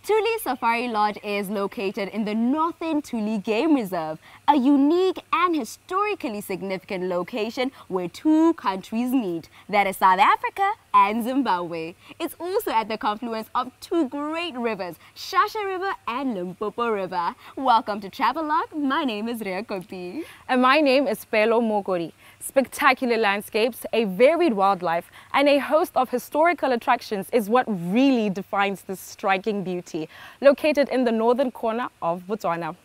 Tuli Safari Lodge is located in the Northern Tuli Game Reserve, a unique and historically significant location where two countries meet, that is South Africa and Zimbabwe. It's also at the confluence of two great rivers, Shasha River and Limpopo River. Welcome to Travelogue. My name is Rea Kopi. And my name is Pelo Mogori. Spectacular landscapes, a varied wildlife, and a host of historical attractions is what really defines this striking beauty, located in the northern corner of Botswana.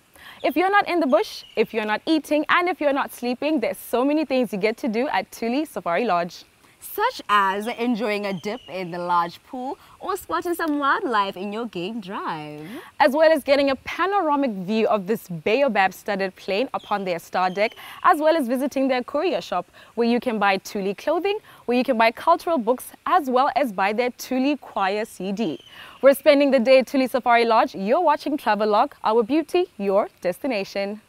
If you're not in the bush, if you're not eating, and if you're not sleeping, there's so many things you get to do at Tuli Safari Lodge. Such as enjoying a dip in the large pool or spotting some wildlife in your game drive. As well as getting a panoramic view of this baobab-studded plain upon their star deck, as well as visiting their courier shop where you can buy Tuli clothing, where you can buy cultural books, as well as buy their Tuli choir CD. We're spending the day at Tuli Safari Lodge. You're watching Travelogue, our beauty, your destination.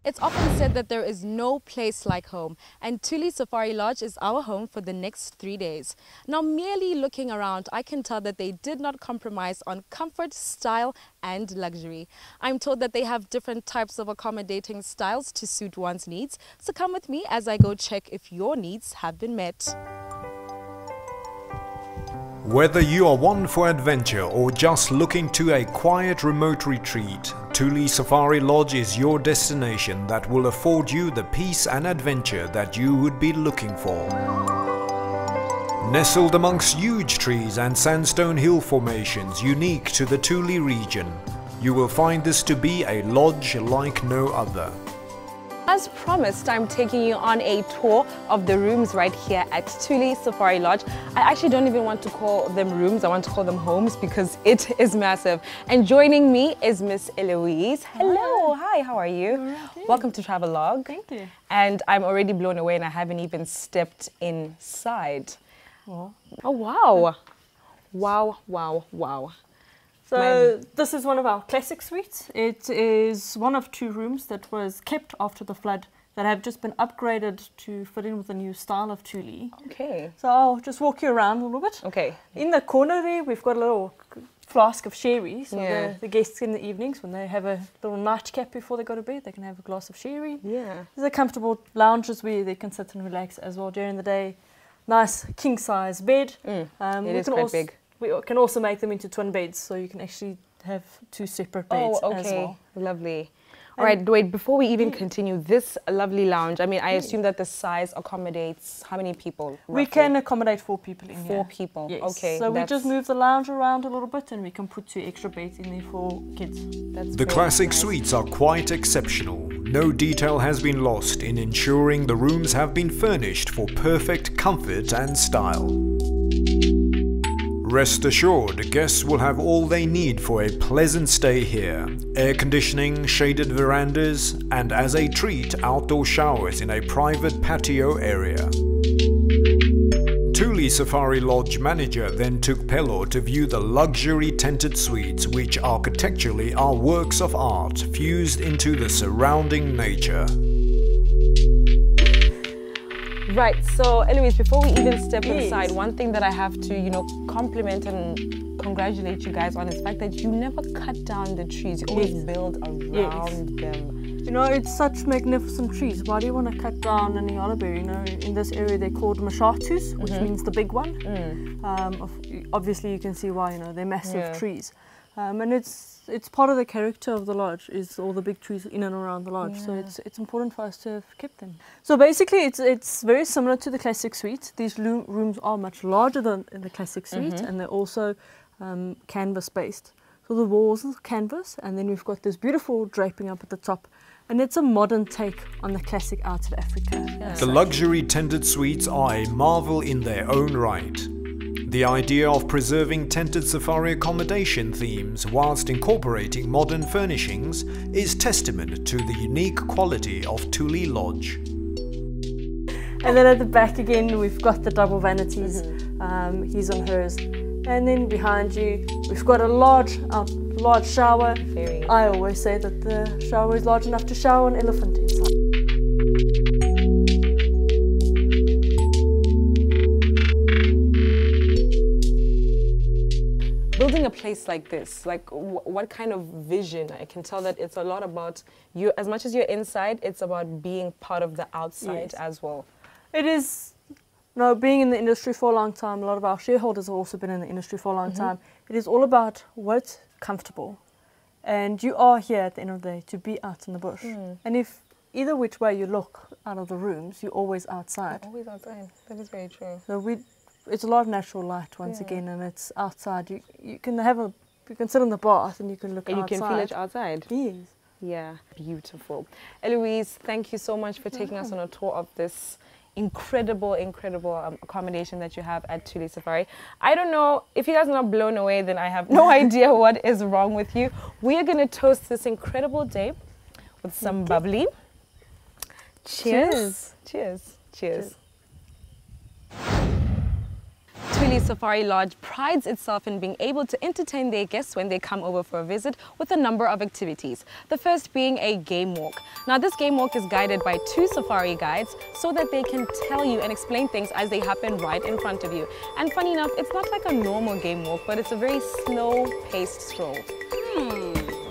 It's often said that there is no place like home, and Tuli Safari Lodge is our home for the next 3 days. Now, merely looking around, I can tell that they did not compromise on comfort, style, and luxury. I'm told that they have different types of accommodating styles to suit one's needs, so come with me as I go check if your needs have been met. Whether you are one for adventure or just looking to a quiet remote retreat, Tuli Safari Lodge is your destination that will afford you the peace and adventure that you would be looking for. Nestled amongst huge trees and sandstone hill formations unique to the Tuli region, you will find this to be a lodge like no other. As promised, I'm taking you on a tour of the rooms right here at Tuli Safari Lodge. I actually don't even want to call them rooms, I want to call them homes because it is massive. And joining me is Miss Eloise. Hello, hi, how are you? Right. Welcome to Travelogue. Thank you. And I'm already blown away and I haven't even stepped inside. Oh, wow. Wow, wow, wow. So this is one of our classic suites. It is one of two rooms that was kept after the flood that have just been upgraded to fit in with the new style of Tuli. Okay. So I'll just walk you around a little bit. Okay. In the corner there, we've got a little flask of sherry. So Yeah. the guests in the evenings, when they have a little nightcap before they go to bed, they can have a glass of sherry. Yeah. There's a comfortable lounges where they can sit and relax as well during the day. Nice king-size bed. It We is can quite also, big. We can also make them into twin beds, so you can actually have two separate beds as well. Lovely. All right, wait, before we even continue, this lovely lounge, I mean, I assume that the size accommodates how many people? Roughly? We can accommodate 4 people in here. 4 people, Yes. okay. So we just move the lounge around a little bit and we can put 2 extra beds in there for kids. That's The very classic nice. suites are quite exceptional. No detail has been lost in ensuring the rooms have been furnished for perfect comfort and style. Rest assured, guests will have all they need for a pleasant stay here. Air conditioning, shaded verandas, and as a treat, outdoor showers in a private patio area. Tuli Safari Lodge manager then took Pelo to view the luxury tented suites, which architecturally are works of art fused into the surrounding nature. Right, so anyways, before we even step Yes. inside, one thing that I have to, compliment and congratulate you guys on is the fact that you never cut down the trees. You always build around them. You know, it's such magnificent trees. Why do you want to cut down any olive-berry? You know, in this area they're called mashatus, which means the big one. Obviously, you can see why. You know, they're massive trees, and it's it's part of the character of the lodge, is all the big trees in and around the lodge. So it's important for us to have kept them. So basically it's very similar to the classic suite. These rooms are much larger than in the classic suite, and they're also canvas based. So the walls are canvas, and then we've got this beautiful draping up at the top. And it's a modern take on the classic Out of Africa. Yeah. The luxury tented suites are a marvel in their own right. The idea of preserving tented safari accommodation themes whilst incorporating modern furnishings is testament to the unique quality of Tuli Lodge. And then at the back again, we've got the double vanities. He's on hers. And then behind you, we've got a large shower. I always say that the shower is large enough to shower an elephant inside. Building a place like this, like what kind of vision? I can tell that it's a lot about you. As much as you're inside, it's about being part of the outside as well. It is. No, being in the industry for a long time, a lot of our shareholders have also been in the industry for a long time. It is all about what's comfortable. And you are here at the end of the day to be out in the bush. And if either which way you look out of the rooms, you're always outside. You're always outside. That is very true. So it's a lot of natural light once again, and it's outside. You can sit in the bath and you can look outside. And you can feel it outside. Yes. Yeah, beautiful. Eloise, thank you so much for taking us on a tour of this incredible accommodation that you have at Tuli Safari. I don't know, if you guys are not blown away, then I have no idea what is wrong with you. We are going to toast this incredible day with some bubbly. Cheers. Cheers. Cheers. Tuli Safari Lodge prides itself in being able to entertain their guests when they come over for a visit with a number of activities. The first being a game walk. Now this game walk is guided by 2 safari guides so that they can tell you and explain things as they happen right in front of you. And funny enough, it's not like a normal game walk, but it's a very slow-paced stroll.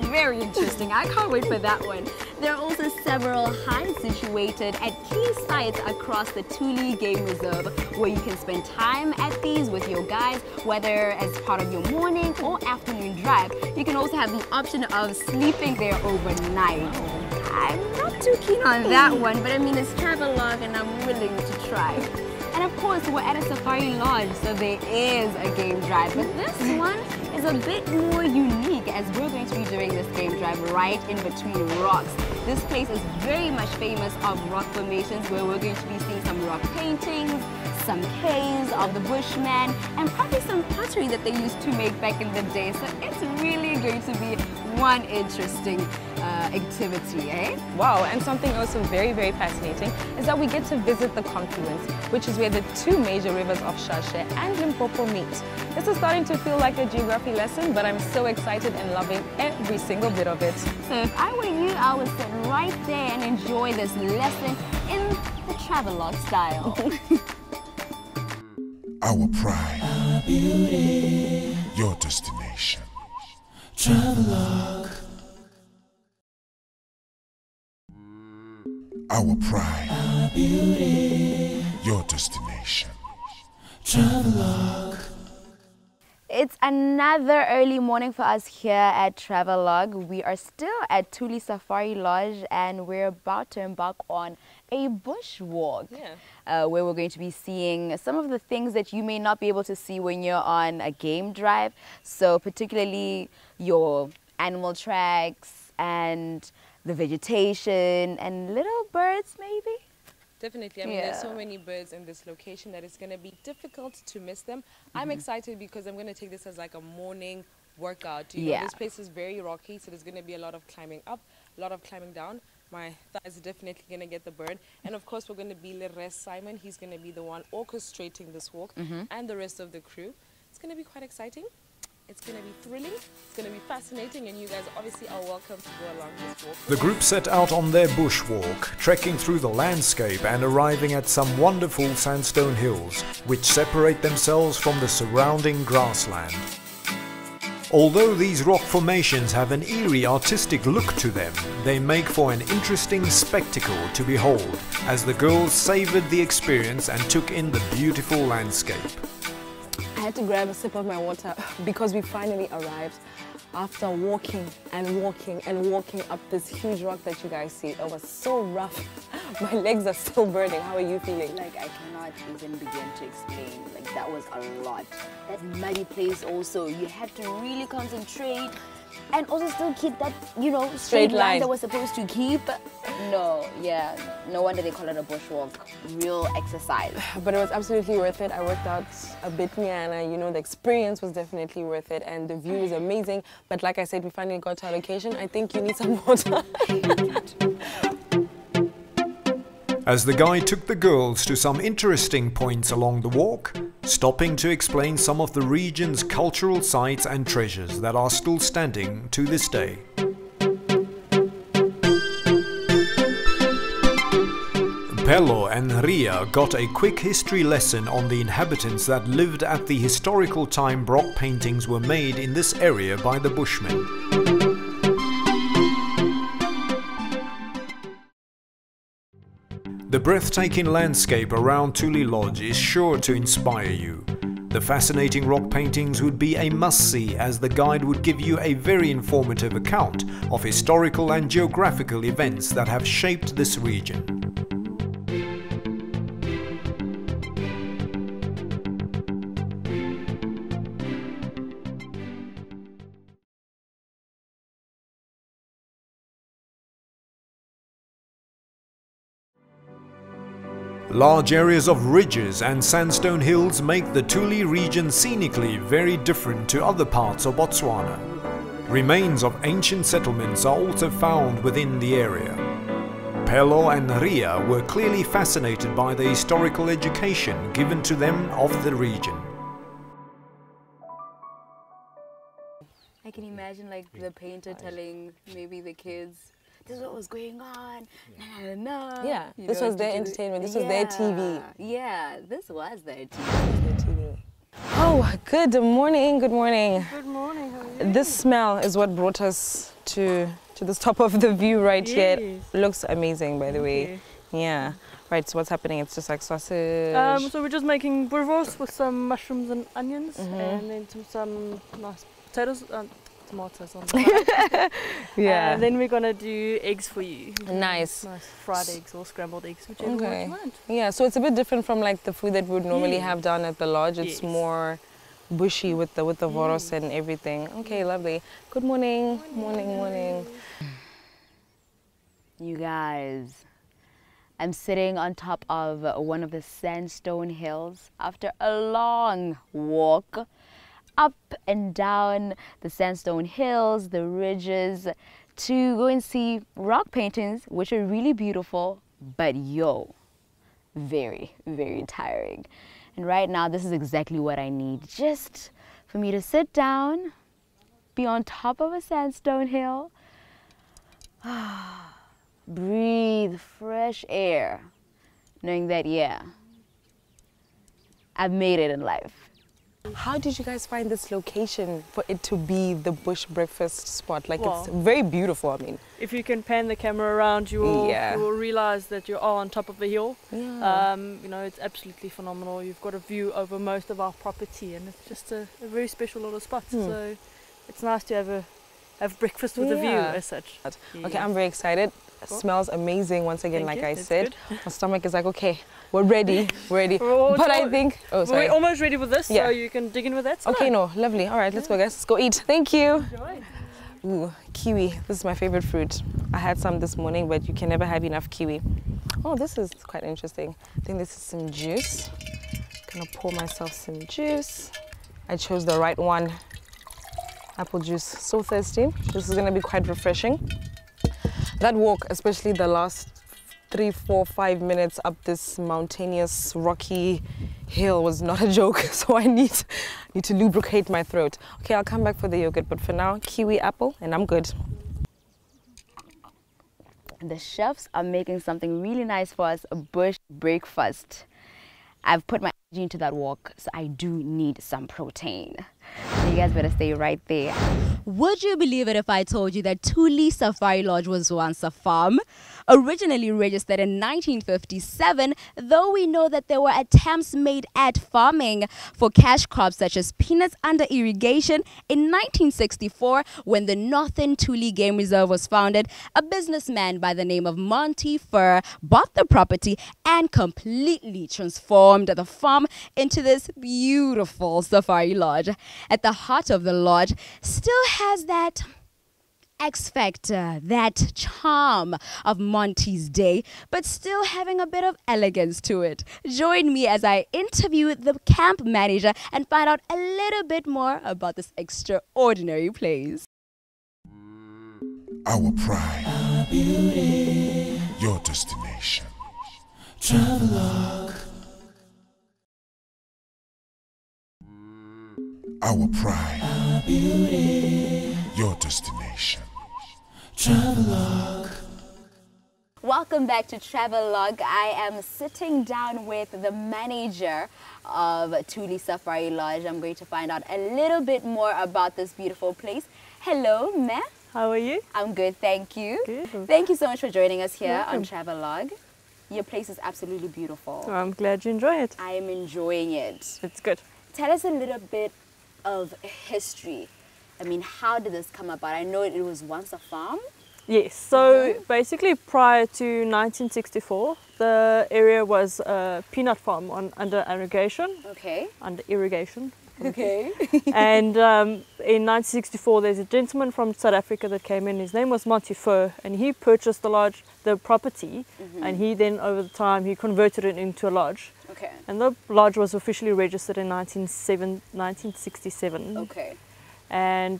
Very interesting. I can't wait for that one. There are also several hides situated at key sites across the Tuli Game Reserve where you can spend time at these with your guides, whether as part of your morning or afternoon drive. You can also have the option of sleeping there overnight. I'm not too keen on that one, but I mean it's Travelogue and I'm willing to try. And of course, we're at a safari lodge, so there is a game drive. But this one is a bit more unique as we're going to be doing this game drive right in between rocks. This place is very much famous of rock formations where we're going to be seeing some rock paintings, some caves of the Bushman, and probably some pottery that they used to make back in the day. So it's really going to be one interesting activity, eh? Wow, and something also very, very fascinating is that we get to visit the confluence, which is where the 2 major rivers of Shashe and Limpopo meet. This is starting to feel like a geography lesson, but I'm so excited and loving every single bit of it. So if I were you, I would sit right there and enjoy this lesson in the Travelogue style. Our pride, our beauty, your destination. Travelogue. Our pride, our beauty, your destination. Travelogue. It's another early morning for us here at Travelogue. We are still at Tuli Safari Lodge and we're about to embark on a bushwalk where we're going to be seeing some of the things that you may not be able to see when you're on a game drive. So particularly your animal tracks and the vegetation and little birds maybe. Definitely. I mean, there's so many birds in this location that it's going to be difficult to miss them. I'm excited because I'm going to take this as like a morning workout. You know, this place is very rocky, so there's going to be a lot of climbing up, a lot of climbing down. My thighs are definitely going to get the burn. And of course, we're going to be Leres Simon. He's going to be the one orchestrating this walk and the rest of the crew. It's going to be quite exciting. It's going to be thrilling, it's going to be fascinating, and you guys obviously are welcome to go along this walk. The group set out on their bushwalk, trekking through the landscape and arriving at some wonderful sandstone hills, which separate themselves from the surrounding grassland. Although these rock formations have an eerie artistic look to them, they make for an interesting spectacle to behold, as the girls savoured the experience and took in the beautiful landscape. I had to grab a sip of my water because we finally arrived. After walking and walking and walking up this huge rock that you guys see, it was so rough. My legs are still burning. How are you feeling? Like, I cannot even begin to explain. Like, that was a lot. That muddy place also, you had to really concentrate and also still keep that, you know, straight line that was supposed to keep. No, yeah, no wonder they call it a bushwalk. Real exercise. But it was absolutely worth it. I worked out a bit, Nyana. You know, the experience was definitely worth it, and the view is amazing. But like I said, we finally got to our location. I think you need some water. As the guide took the girls to some interesting points along the walk, stopping to explain some of the region's cultural sites and treasures that are still standing to this day. Pello and Ria got a quick history lesson on the inhabitants that lived at the historical time rock paintings were made in this area by the Bushmen. The breathtaking landscape around Tuli Lodge is sure to inspire you. The fascinating rock paintings would be a must-see, as the guide would give you a very informative account of historical and geographical events that have shaped this region. Large areas of ridges and sandstone hills make the Tuli region scenically very different to other parts of Botswana. Remains of ancient settlements are also found within the area. Pello and Ria were clearly fascinated by the historical education given to them of the region. I can imagine like the painter telling maybe the kids, this is what was going on. Yeah, yeah, this was their entertainment. This was their TV. Yeah, this was their TV. Oh, good morning. Good morning. Good morning. How are you? This smell is what brought us to the top of the view right here. It looks amazing, by the way. Yeah. Right. So what's happening? It's just like sausage. So we're just making boerewors with some mushrooms and onions, and then some nice potatoes. Tomatoes on the side. Yeah. And then we're gonna do eggs for you. Nice. Nice fried eggs or scrambled eggs, whichever one you want. Yeah, so it's a bit different from like the food that we would normally have down at the lodge. It's more bushy with the voros and everything. Okay, lovely. Good morning. Morning. You guys, I'm sitting on top of one of the sandstone hills after a long walk up and down the sandstone hills, the ridges, to go and see rock paintings, which are really beautiful, but very, very tiring. And right now, this is exactly what I need, just for me to sit down, be on top of a sandstone hill, breathe fresh air, knowing that, yeah, I've made it in life. How did you guys find this location for it to be the bush breakfast spot? Like, it's very beautiful, I mean. If you can pan the camera around, you will realize that you are on top of the hill. Yeah. You know, it's absolutely phenomenal. You've got a view over most of our property, and it's just a very special little spot. So it's nice to have breakfast with a view as such. Okay, I'm very excited. Cool. Smells amazing once again. Like I said, my stomach is like, okay, we're ready. But I think, we're almost ready with this, so you can dig in with that. Okay, no, lovely. All right, let's go, guys. Let's go eat. Thank you. Ooh, kiwi. This is my favorite fruit. I had some this morning, but you can never have enough kiwi. Oh, this is quite interesting. I think this is some juice. I'm gonna pour myself some juice. I chose the right one. Apple juice. So thirsty. This is gonna be quite refreshing. That walk, especially the last 3, 4, 5 minutes up this mountainous, rocky hill, was not a joke. So I need to lubricate my throat. Okay, I'll come back for the yogurt, but for now, kiwi apple, and I'm good. The chefs are making something really nice for us, a bush breakfast. I've put my energy into that walk, so I do need some protein. You guys better stay right there. Would you believe it if I told you that Tuli Safari Lodge was once a farm? Originally registered in 1957, though we know that there were attempts made at farming for cash crops such as peanuts under irrigation. In 1964, when the Northern Tuli Game Reserve was founded, a businessman by the name of Monty Fur bought the property and completely transformed the farm into this beautiful safari lodge. At the heart of the lodge still has that X factor, that charm of Monty's day, but still having a bit of elegance to it. Join me as I interview the camp manager and find out a little bit more about this extraordinary place. Our pride, our beauty, your destination. Travelogue. Our pride, our beauty, your destination. Travelogue. Welcome back to Travelogue. I am sitting down with the manager of Tuli Safari Lodge. I'm going to find out a little bit more about this beautiful place. Hello, Ma. How are you? I'm good, thank you. Good. Thank you so much for joining us here Welcome. on Travelogue. Your place is absolutely beautiful. Oh, I'm glad you enjoy it. I am enjoying it. It's good. Tell us a little bit of history. I mean, how did this come about? I know it was once a farm. Yes, so basically prior to 1964, the area was a peanut farm under irrigation. Okay. Under irrigation. Okay. And in 1964, there's a gentleman from South Africa that came in. His name was Monty Fur, and he purchased the lodge, the property, and he then, over the time, he converted it into a lodge. Okay. And the lodge was officially registered in 1967. Okay. And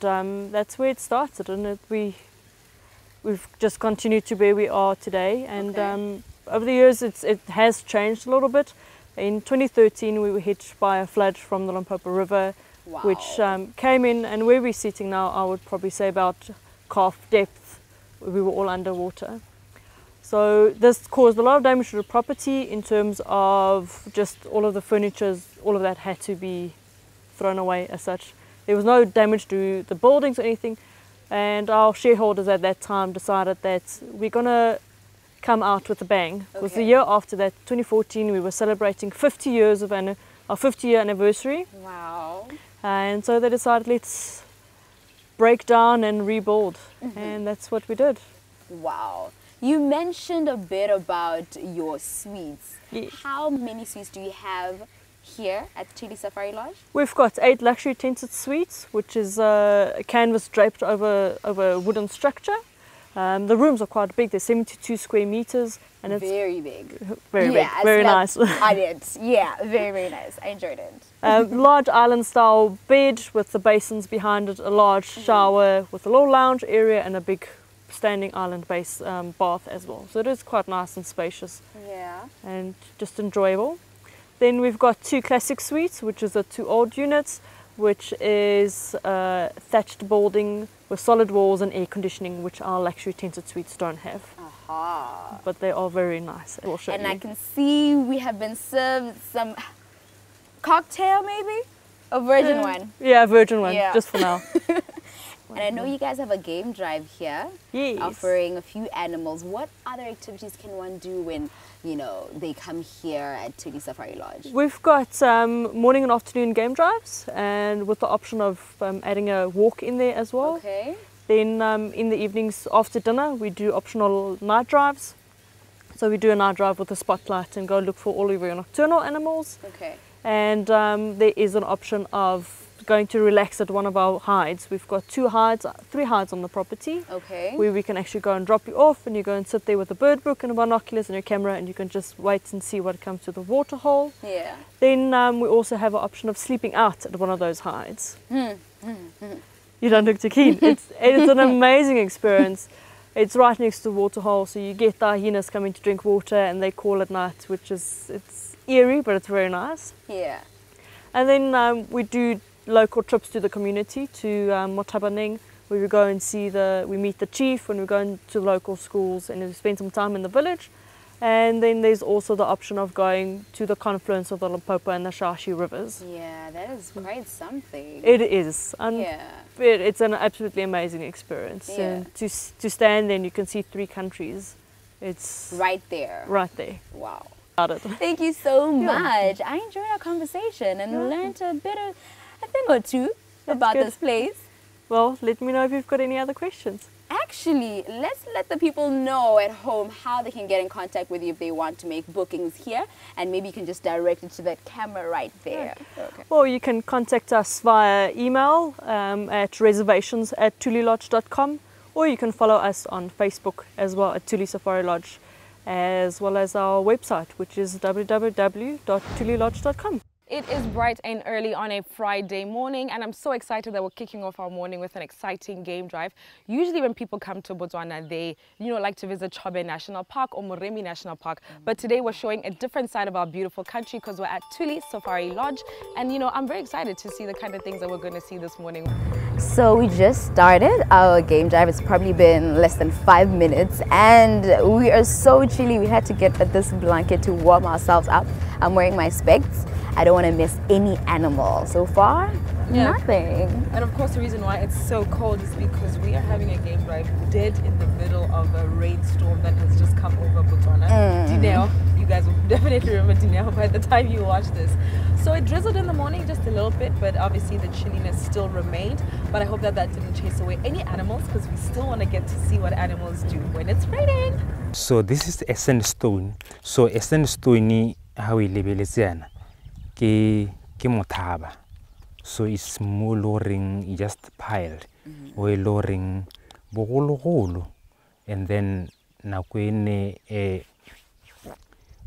that's where it started, and we've just continued to where we are today. And Okay. Over the years, it has changed a little bit. In 2013, we were hit by a flood from the Limpopo River, Wow. which came in, and where we're sitting now, I would probably say about calf depth. We were all underwater. So this caused a lot of damage to the property in terms of just all of the furniture, all of that had to be thrown away as such. There was no damage to the buildings or anything, and our shareholders at that time decided that we're going to come out with a bang. Because the year after that, 2014, we were celebrating 50 years of our 50-year anniversary. Wow. And so they decided, let's break down and rebuild. And that's what we did. Wow. You mentioned a bit about your suites. Yes. How many suites do you have here at Tuli Safari Lodge? We've got 8 luxury tented suites, which is a canvas draped over a wooden structure. The rooms are quite big. They're 72 square meters, and it's Very big. very big, very nice. I did. Yeah, very, very nice. I enjoyed it. Large island style bed with the basins behind it, a large shower with a little lounge area, and a big standing island base bath as well. So it is quite nice and spacious Yeah. and just enjoyable. Then we've got 2 classic suites, which is the 2 old units, which is thatched building with solid walls and air conditioning, which our luxury tented suites don't have. Aha. But they are very nice. We'll show And you. I can see we have been served some cocktail, maybe? A virgin one. Yeah, virgin one, Yeah. just for now. And I know you guys have a game drive here, Yes. offering a few animals. What other activities can one do when, they come here at Tuli Safari Lodge? We've got morning and afternoon game drives, and with the option of adding a walk in there as well. Okay. Then in the evenings after dinner, we do optional night drives. So we do a night drive with a spotlight and go look for all of your nocturnal animals. Okay. And there is an option of going to relax at one of our hides. We've got 3 hides on the property, Okay. where we can actually go and drop you off, and you go and sit there with a bird book and a binoculars and your camera, and you can just wait and see what comes to the water hole. Yeah. Then we also have an option of sleeping out at one of those hides. You don't look too keen. It's an amazing experience. It's right next to the water hole, so you get the hyenas coming to drink water, and they call at night, it's eerie, but it's very nice. Yeah. And then we do local trips to the community, to Motabaneng, where we go and we meet the chief, when we go into local schools, and we spend some time in the village. And then there's also the option of going to the confluence of the Limpopo and the Shashi rivers. Yeah, that is quite something. It is. Yeah. It's an absolutely amazing experience. Yeah. And to stand there and you can see 3 countries. It's Right there. right there. Wow. Got it. Thank you so much. I enjoyed our conversation and learned a thing or two about good. this place. Well, let me know if you've got any other questions. Actually, let's let the people know at home how they can get in contact with you if they want to make bookings here, and maybe you can just direct it to that camera right there. Okay. Or you can contact us via email at reservations@tulilodge.com, or you can follow us on Facebook as well at Tuli Safari Lodge, as well as our website, which is www.tulilodge.com. It is bright and early on a Friday morning, and I'm so excited that we're kicking off our morning with an exciting game drive. Usually when people come to Botswana, they like to visit Chobe National Park or Moremi National Park. But today we're showing a different side of our beautiful country because we're at Tuli Safari Lodge. And I'm very excited to see the kind of things that we're going to see this morning. So we just started our game drive. It's probably been less than 5 minutes and we are so chilly. We had to get this blanket to warm ourselves up. I'm wearing my specs. I don't want to miss any animal. So far, nothing. And of course the reason why it's so cold is because we are having a game drive dead in the middle of a rainstorm that has just come over Botswana. Dineo, you guys will definitely remember Dineo by the time you watch this. So it drizzled in the morning just a little bit, but obviously the chilliness still remained. But I hope that didn't chase away any animals because we still want to get to see what animals do when it's raining. So this is a sandstone. So a sandstone how we label it ke mothaba. So it's more lowering just piled or lowering bogolo, and then nakwene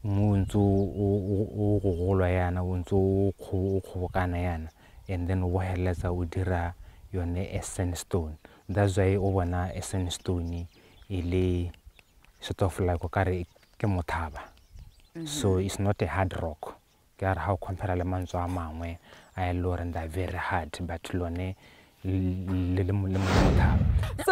munzu o golwa yana unzu khobokana yana, and then wo heletsa o dira yone a sandstone. That's why o bona a sandstone ile sort of like okare ke mothaba. So it's not a hard rock. How compare le manzo a mangwe a loreng da very hard, but lone So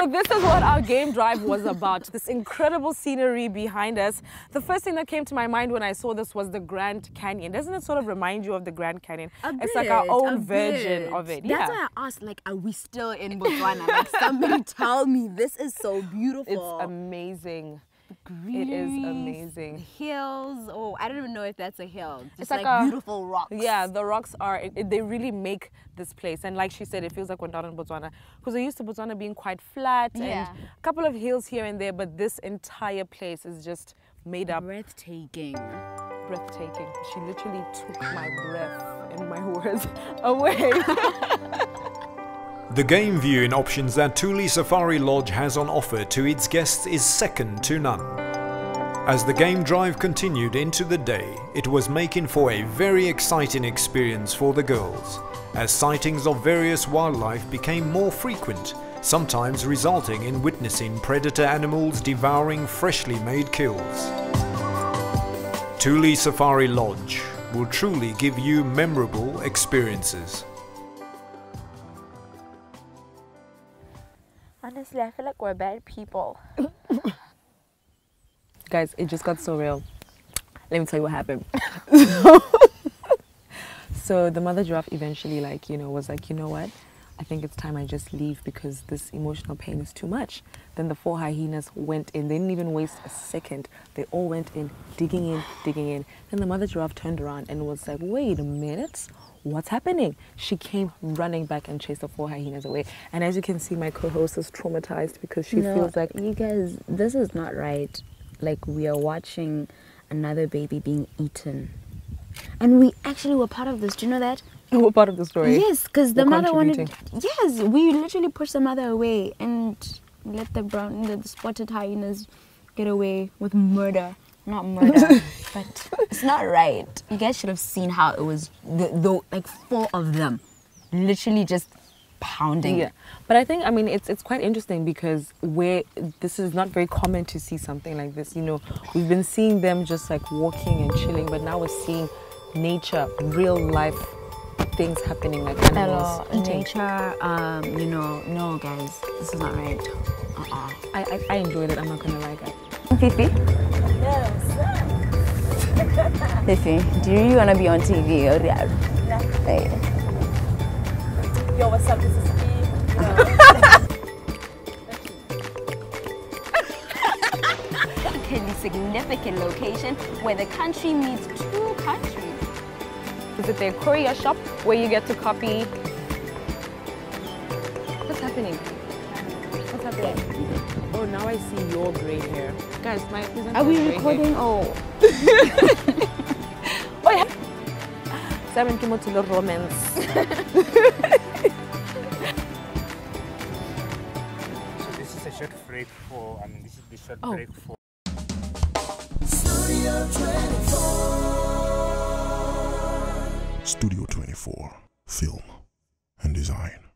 this is what our game drive was about, this incredible scenery behind us. The first thing that came to my mind when I saw this was the Grand Canyon. Doesn't it sort of remind you of the Grand Canyon? It's like our own version of it. That's why I asked, like, are we still in Botswana? Like, somebody tell me, this is so beautiful. It's amazing. Greenery, it is amazing. Hills. Oh, I don't even know if that's a hill. Just it's like beautiful rocks. Yeah, the rocks are, they really make this place. And like she said, it feels like we're not in Botswana. Because we're used to Botswana being quite flat and a couple of hills here and there, but this entire place is just made up. Breathtaking. Breathtaking. She literally took my breath and my words away. The game viewing options that Tuli Safari Lodge has on offer to its guests is second to none. As the game drive continued into the day, it was making for a very exciting experience for the girls, as sightings of various wildlife became more frequent, sometimes resulting in witnessing predator animals devouring freshly made kills. Tuli Safari Lodge will truly give you memorable experiences. Honestly, I feel like we're bad people. Guys, it just got so real. Let me tell you what happened. So the mother giraffe eventually was like, you know what? I think it's time I just leave because this emotional pain is too much. Then the 4 hyenas went in. They didn't even waste a second. They all went in, digging in, digging in. Then the mother giraffe turned around and was like, wait a minute. What's happening? She came running back and chased the 4 hyenas away. And as you can see, my co-host is traumatized because she feels like... You guys, this is not right. Like, we are watching another baby being eaten. And we actually were part of this. Do you know that? We're part of the story. Yes, because the mother wanted... Yes, we literally pushed the mother away and let the spotted hyenas get away with murder. Not murder, but it's not right. You guys should have seen how it was, like 4 of them, literally just pounding. Yeah, but I think, it's quite interesting because this is not very common to see something like this. We've been seeing them just like walking and chilling, but now we're seeing nature, real life things happening, like animals eating. Nature, no guys, this is not right. I enjoyed it, I'm not gonna lie, guys. Fifi? Yes. Fifi, do you want to be on TV? Yeah. Hey. Yo, what's up? This is Significant location where the country meets two countries. Visit their courier shop where you get to copy. What's happening? What's happening? Oh, now I see your gray hair. Guys, my presenter. Are we recording? Oh. Oh yeah. Simon came out to the romance. So this is a short break for, this is the short break for. Studio 24, film and design.